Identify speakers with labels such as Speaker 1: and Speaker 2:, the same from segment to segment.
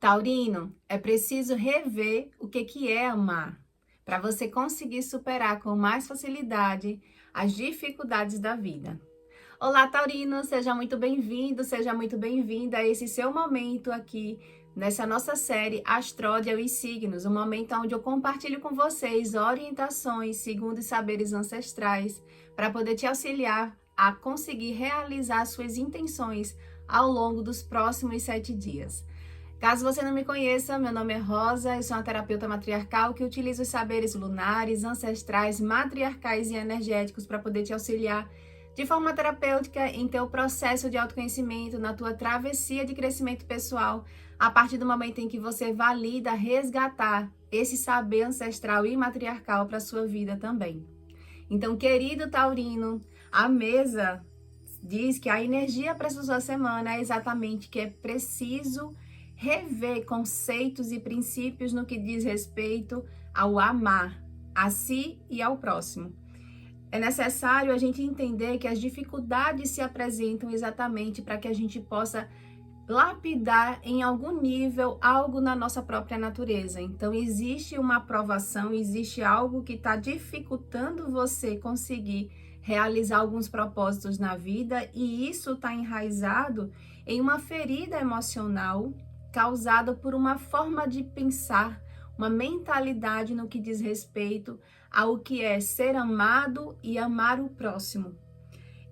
Speaker 1: Taurino, é preciso rever o que é amar, para você conseguir superar com mais facilidade as dificuldades da vida. Olá, Taurino, seja muito bem-vindo, seja muito bem-vinda a esse seu momento aqui nessa nossa série Astródia e Signos, um momento onde eu compartilho com vocês orientações segundo os saberes ancestrais para poder te auxiliar a conseguir realizar suas intenções ao longo dos próximos 7 dias. Caso você não me conheça, meu nome é Rosa, eu sou uma terapeuta matriarcal que utiliza os saberes lunares, ancestrais, matriarcais e energéticos para poder te auxiliar de forma terapêutica em teu processo de autoconhecimento, na tua travessia de crescimento pessoal, a partir do momento em que você valida resgatar esse saber ancestral e matriarcal para a sua vida também. Então, querido Taurino, a mesa diz que a energia para essa sua semana é exatamente que é preciso rever conceitos e princípios no que diz respeito ao amar a si e ao próximo. É necessário a gente entender que as dificuldades se apresentam exatamente para que a gente possa lapidar em algum nível algo na nossa própria natureza. Então, existe uma aprovação, existe algo que está dificultando você conseguir realizar alguns propósitos na vida, e isso está enraizado em uma ferida emocional causada por uma forma de pensar, uma mentalidade no que diz respeito ao que é ser amado e amar o próximo.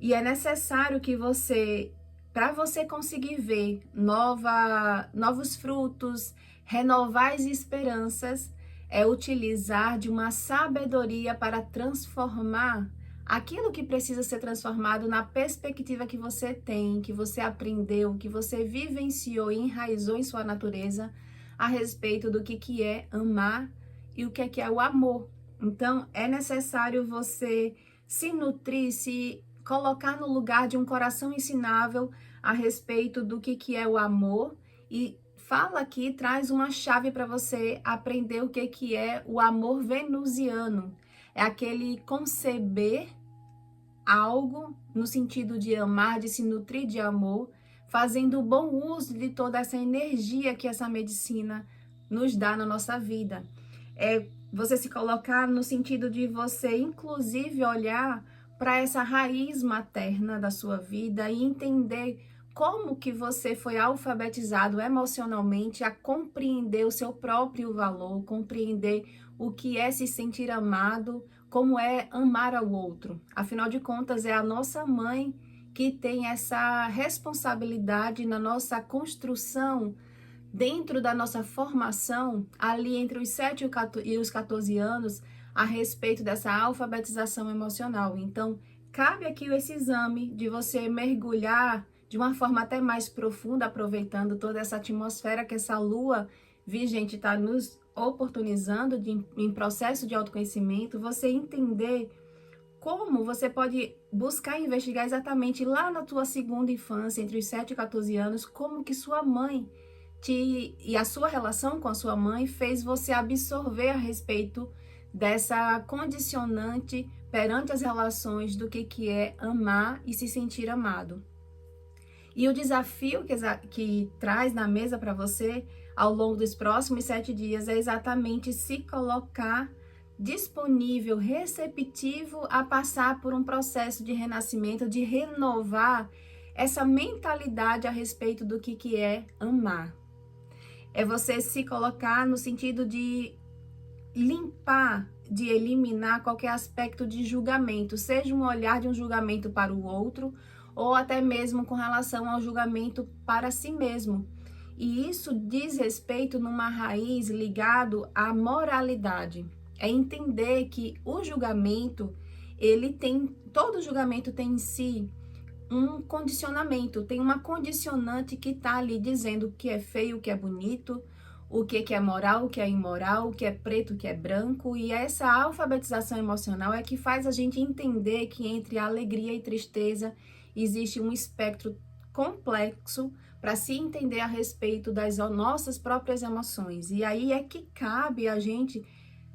Speaker 1: E é necessário que você, para você conseguir ver novos frutos, renovar as esperanças, é utilizar de uma sabedoria para transformar aquilo que precisa ser transformado na perspectiva que você tem, que você aprendeu, que você vivenciou e enraizou em sua natureza a respeito do que é amar e o que é o amor. Então, é necessário você se nutrir, se colocar no lugar de um coração ensinável a respeito do que é o amor, e fala aqui, traz uma chave para você aprender o que é o amor venusiano. É aquele conceber algo no sentido de amar, de se nutrir de amor, fazendo bom uso de toda essa energia que essa medicina nos dá na nossa vida. É você se colocar no sentido de você, inclusive, olhar para essa raiz materna da sua vida e entender como que você foi alfabetizado emocionalmente a compreender o seu próprio valor, compreender o que é se sentir amado, como é amar ao outro. Afinal de contas, é a nossa mãe que tem essa responsabilidade na nossa construção, dentro da nossa formação, ali entre os 7 e os 14 anos, a respeito dessa alfabetização emocional. Então, cabe aqui esse exame de você mergulhar de uma forma até mais profunda, aproveitando toda essa atmosfera que essa lua vigente está nos oportunizando em processo de autoconhecimento, você entender como você pode buscar investigar exatamente lá na tua segunda infância, entre os 7 e 14 anos, como que sua mãe e a sua relação com a sua mãe fez você absorver a respeito dessa condicionante perante as relações do que é amar e se sentir amado. E o desafio que traz na mesa para você ao longo dos próximos 7 dias é exatamente se colocar disponível, receptivo a passar por um processo de renascimento, de renovar essa mentalidade a respeito do que é amar. É você se colocar no sentido de limpar, de eliminar qualquer aspecto de julgamento, seja um olhar de um julgamento para o outro, ou até mesmo com relação ao julgamento para si mesmo. E isso diz respeito numa raiz ligado à moralidade. É entender que o julgamento, todo julgamento tem em si um condicionamento, tem uma condicionante que está ali dizendo o que é feio, o que é bonito, o que é moral, o que é imoral, o que é preto, o que é branco. E essa alfabetização emocional é que faz a gente entender que entre alegria e tristeza existe um espectro complexo para se entender a respeito das nossas próprias emoções. E aí é que cabe a gente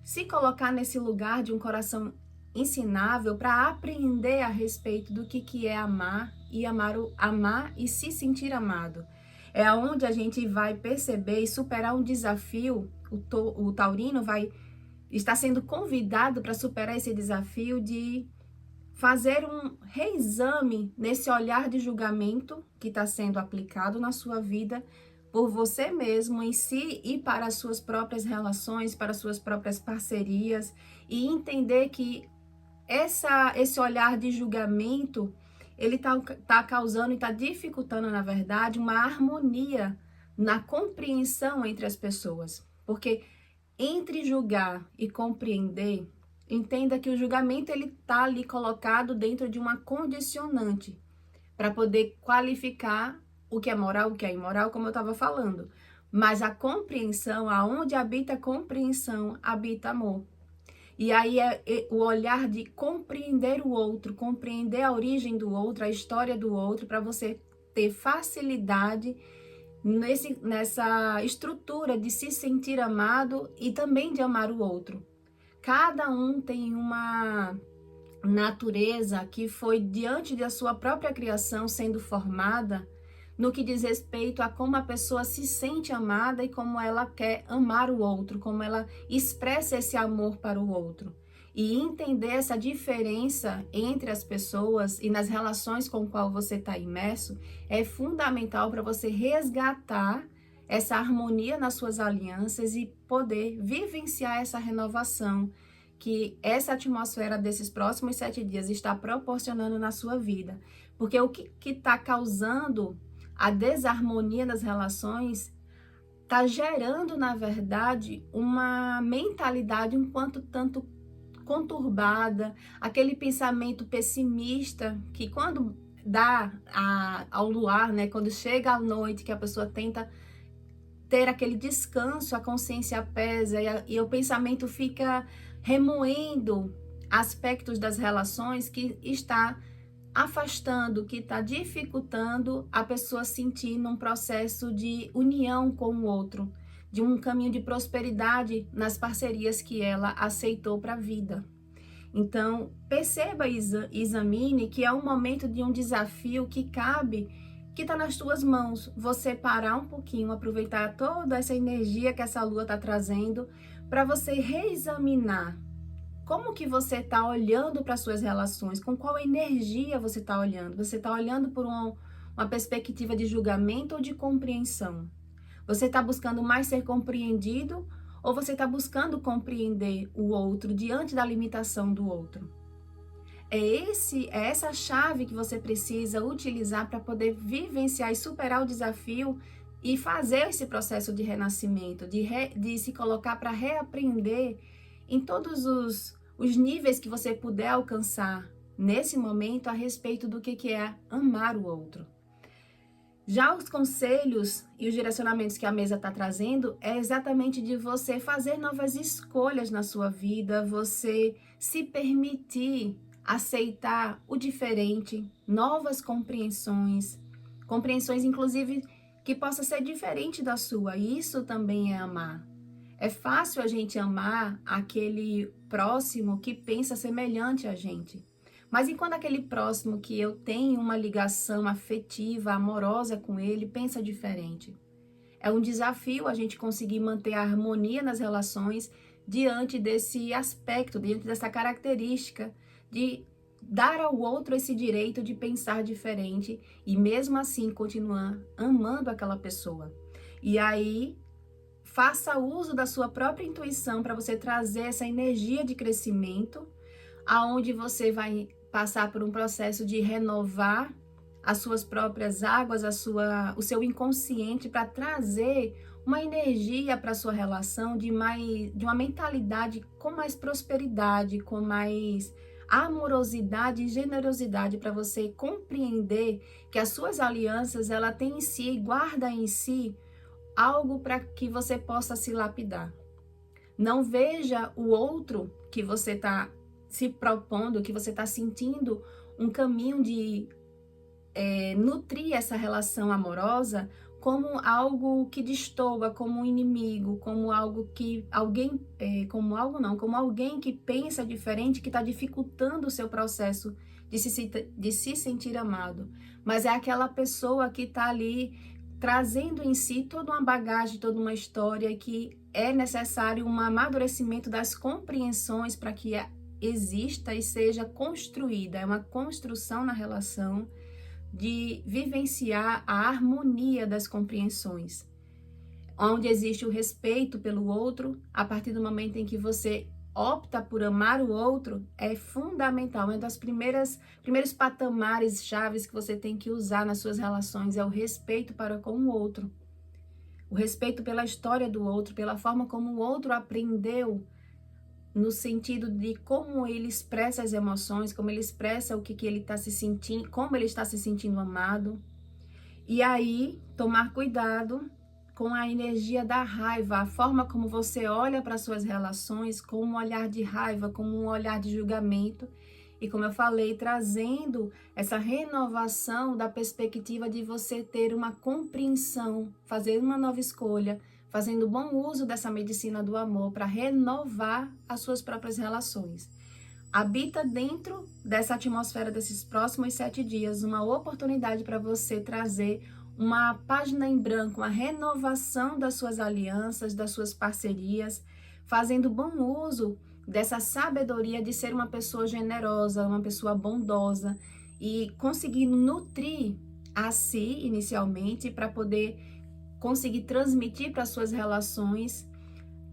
Speaker 1: se colocar nesse lugar de um coração ensinável para aprender a respeito do que é amar e amar e se sentir amado. É onde a gente vai perceber e superar um desafio. O taurino vai estar sendo convidado para superar esse desafio de fazer um reexame nesse olhar de julgamento que está sendo aplicado na sua vida por você mesmo em si e para as suas próprias relações, para as suas próprias parcerias, e entender que esse olhar de julgamento, ele tá causando e está dificultando, na verdade, uma harmonia na compreensão entre as pessoas. Porque entre julgar e compreender, entenda que o julgamento ele está ali colocado dentro de uma condicionante para poder qualificar o que é moral, o que é imoral, como eu estava falando. Mas a compreensão, aonde habita a compreensão, habita amor. E aí é o olhar de compreender o outro, compreender a origem do outro, a história do outro, para você ter facilidade nessa estrutura de se sentir amado e também de amar o outro. Cada um tem uma natureza que foi diante da sua própria criação sendo formada no que diz respeito a como a pessoa se sente amada e como ela quer amar o outro, como ela expressa esse amor para o outro. E entender essa diferença entre as pessoas e nas relações com qual você está imerso é fundamental para você resgatar essa harmonia nas suas alianças e poder vivenciar essa renovação que essa atmosfera desses próximos 7 dias está proporcionando na sua vida. Porque o que está causando a desarmonia das relações está gerando, na verdade, uma mentalidade um quanto tanto conturbada, aquele pensamento pessimista que quando dá ao luar, né, quando chega à noite, que a pessoa tenta ter aquele descanso, a consciência pesa e o pensamento fica remoendo aspectos das relações que está afastando, que está dificultando a pessoa sentir num processo de união com o outro, de um caminho de prosperidade nas parcerias que ela aceitou para a vida. Então, perceba e examine que é um momento de um desafio que cabe, que está nas tuas mãos. Você parar um pouquinho, aproveitar toda essa energia que essa lua está trazendo, para você reexaminar como que você está olhando para suas relações, com qual energia você está olhando. Você está olhando por uma perspectiva de julgamento ou de compreensão? Você está buscando mais ser compreendido ou você está buscando compreender o outro diante da limitação do outro? É essa chave que você precisa utilizar para poder vivenciar e superar o desafio e fazer esse processo de renascimento, de se colocar para reaprender em todos os níveis que você puder alcançar nesse momento a respeito do que é amar o outro. Já os conselhos e os direcionamentos que a mesa está trazendo é exatamente de você fazer novas escolhas na sua vida, você se permitir aceitar o diferente, novas compreensões inclusive que possa ser diferente da sua. Isso também é amar. É fácil a gente amar aquele próximo que pensa semelhante a gente. Mas enquanto aquele próximo que eu tenho uma ligação afetiva, amorosa com ele, pensa diferente. É um desafio a gente conseguir manter a harmonia nas relações diante desse aspecto, diante dessa característica de dar ao outro esse direito de pensar diferente e mesmo assim continuar amando aquela pessoa. E aí, faça uso da sua própria intuição para você trazer essa energia de crescimento, aonde você vai passar por um processo de renovar as suas próprias águas, o seu inconsciente, para trazer uma energia para a sua relação de uma mentalidade com mais prosperidade, com mais amorosidade e generosidade, para você compreender que as suas alianças, ela tem em si e guarda em si algo para que você possa se lapidar. Não veja o outro que você está se propondo, que você está sentindo um caminho de nutrir essa relação amorosa como algo que destoa, como um inimigo, como algo que como alguém que pensa diferente, que está dificultando o seu processo de se sentir amado. Mas é aquela pessoa que está ali trazendo em si toda uma bagagem, toda uma história que é necessário um amadurecimento das compreensões para que exista e seja construída. É uma construção na relação de vivenciar a harmonia das compreensões, onde existe o respeito pelo outro. A partir do momento em que você opta por amar o outro, é fundamental. Uma das primeiros patamares chaves que você tem que usar nas suas relações é o respeito para com o outro. O respeito pela história do outro, pela forma como o outro aprendeu, no sentido de como ele expressa as emoções, como ele expressa o que ele está se sentindo, como ele está se sentindo amado. E aí, tomar cuidado com a energia da raiva, a forma como você olha para suas relações, com um olhar de raiva, com um olhar de julgamento. E como eu falei, trazendo essa renovação da perspectiva de você ter uma compreensão, fazer uma nova escolha, fazendo bom uso dessa medicina do amor para renovar as suas próprias relações. Habita dentro dessa atmosfera desses próximos 7 dias uma oportunidade para você trazer uma página em branco, uma renovação das suas alianças, das suas parcerias, fazendo bom uso dessa sabedoria de ser uma pessoa generosa, uma pessoa bondosa e conseguir nutrir a si inicialmente para poder conseguir transmitir para suas relações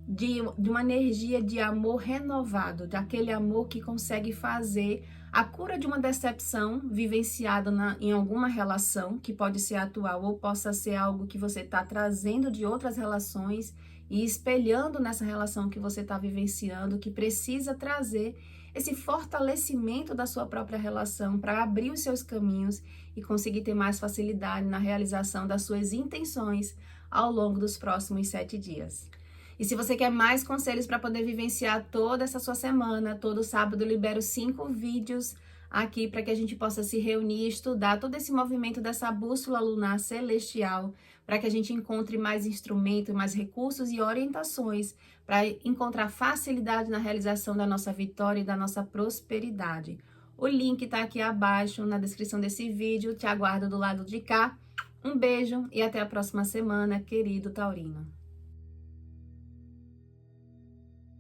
Speaker 1: de uma energia de amor renovado, daquele amor que consegue fazer a cura de uma decepção vivenciada em alguma relação, que pode ser atual ou possa ser algo que você está trazendo de outras relações e espelhando nessa relação que você está vivenciando, que precisa trazer esse fortalecimento da sua própria relação para abrir os seus caminhos e conseguir ter mais facilidade na realização das suas intenções ao longo dos próximos 7 dias. E se você quer mais conselhos para poder vivenciar toda essa sua semana, todo sábado eu libero 5 vídeos aqui para que a gente possa se reunir e estudar todo esse movimento dessa bússola lunar celestial, para que a gente encontre mais instrumentos, mais recursos e orientações para encontrar facilidade na realização da nossa vitória e da nossa prosperidade. O link está aqui abaixo na descrição desse vídeo. Te aguardo do lado de cá. Um beijo e até a próxima semana, querido taurino.